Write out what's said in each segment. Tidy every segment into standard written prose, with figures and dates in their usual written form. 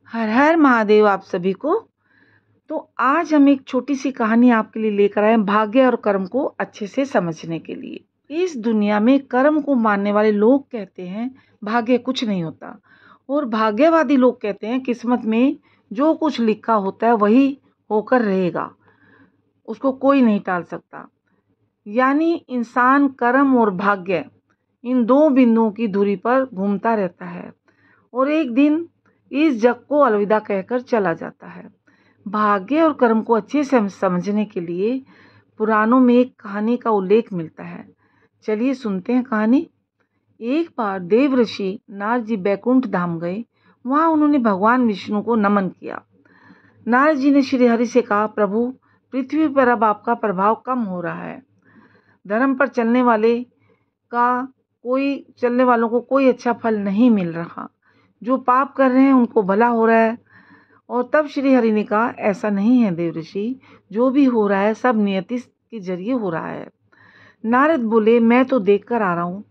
हर हर महादेव आप सभी को। तो आज हम एक छोटी सी कहानी आपके लिए लेकर आए हैं, भाग्य और कर्म को अच्छे से समझने के लिए। इस दुनिया में कर्म को मानने वाले लोग कहते हैं भाग्य कुछ नहीं होता, और भाग्यवादी लोग कहते हैं किस्मत में जो कुछ लिखा होता है वही होकर रहेगा, उसको कोई नहीं टाल सकता। यानी इंसान कर्म और भाग्य इन दो बिंदुओं की दूरी पर घूमता रहता है और एक दिन इस जग को अलविदा कहकर चला जाता है। भाग्य और कर्म को अच्छे से समझने के लिए पुराणों में एक कहानी का उल्लेख मिलता है। चलिए सुनते हैं कहानी। एक बार देव ऋषि नारद जी बैकुंठ धाम गए। वहां उन्होंने भगवान विष्णु को नमन किया। नारद जी ने श्री हरि से कहा, प्रभु, पृथ्वी पर अब आपका प्रभाव कम हो रहा है। धर्म पर चलने वालों को कोई अच्छा फल नहीं मिल रहा। जो पाप कर रहे हैं उनको भला हो रहा है। और तब श्री हरि ने कहा, ऐसा नहीं है देव ऋषि, जो भी हो रहा है सब नियति के जरिए हो रहा है। नारद बोले, मैं तो देख कर आ रहा हूँ,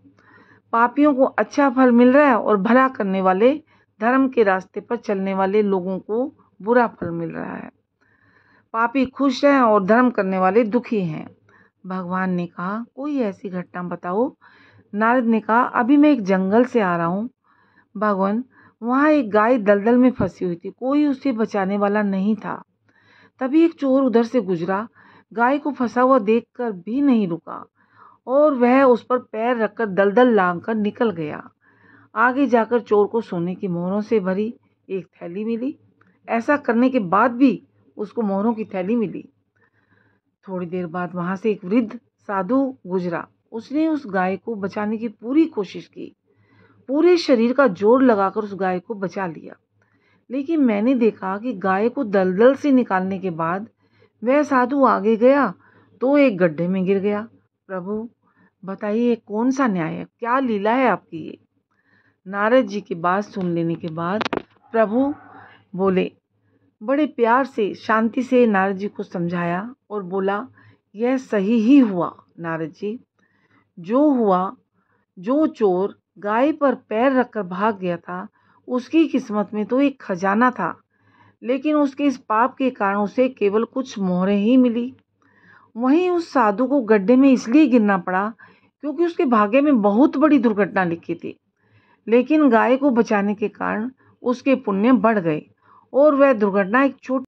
पापियों को अच्छा फल मिल रहा है और भला करने वाले, धर्म के रास्ते पर चलने वाले लोगों को बुरा फल मिल रहा है। पापी खुश हैं और धर्म करने वाले दुखी हैं। भगवान ने कहा, कोई ऐसी घटना बताओ। नारद ने कहा, अभी मैं एक जंगल से आ रहा हूँ भगवान, वहाँ एक गाय दलदल में फंसी हुई थी, कोई उसे बचाने वाला नहीं था। तभी एक चोर उधर से गुजरा, गाय को फंसा हुआ देखकर भी नहीं रुका और वह उस पर पैर रखकर दलदल लांघकर निकल गया। आगे जाकर चोर को सोने की मोहरों से भरी एक थैली मिली। ऐसा करने के बाद भी उसको मोहरों की थैली मिली। थोड़ी देर बाद वहां से एक वृद्ध साधु गुजरा। उसने उस गाय को बचाने की पूरी कोशिश की, पूरे शरीर का जोर लगाकर उस गाय को बचा लिया। लेकिन मैंने देखा कि गाय को दलदल से निकालने के बाद वह साधु आगे गया तो एक गड्ढे में गिर गया। प्रभु बताइए कौन सा न्याय है, क्या लीला है आपकी ये। नारद जी की बात सुन लेने के बाद प्रभु बोले, बड़े प्यार से शांति से नारद जी को समझाया और बोला, यह सही ही हुआ नारद जी। जो हुआ, जो चोर गाय पर पैर रखकर भाग गया था उसकी किस्मत में तो एक खजाना था, लेकिन उसके इस पाप के कारण उसे केवल कुछ मोहरें ही मिली। वहीं उस साधु को गड्ढे में इसलिए गिरना पड़ा क्योंकि उसके भाग्य में बहुत बड़ी दुर्घटना लिखी थी, लेकिन गाय को बचाने के कारण उसके पुण्य बढ़ गए और वह दुर्घटना एक छोटी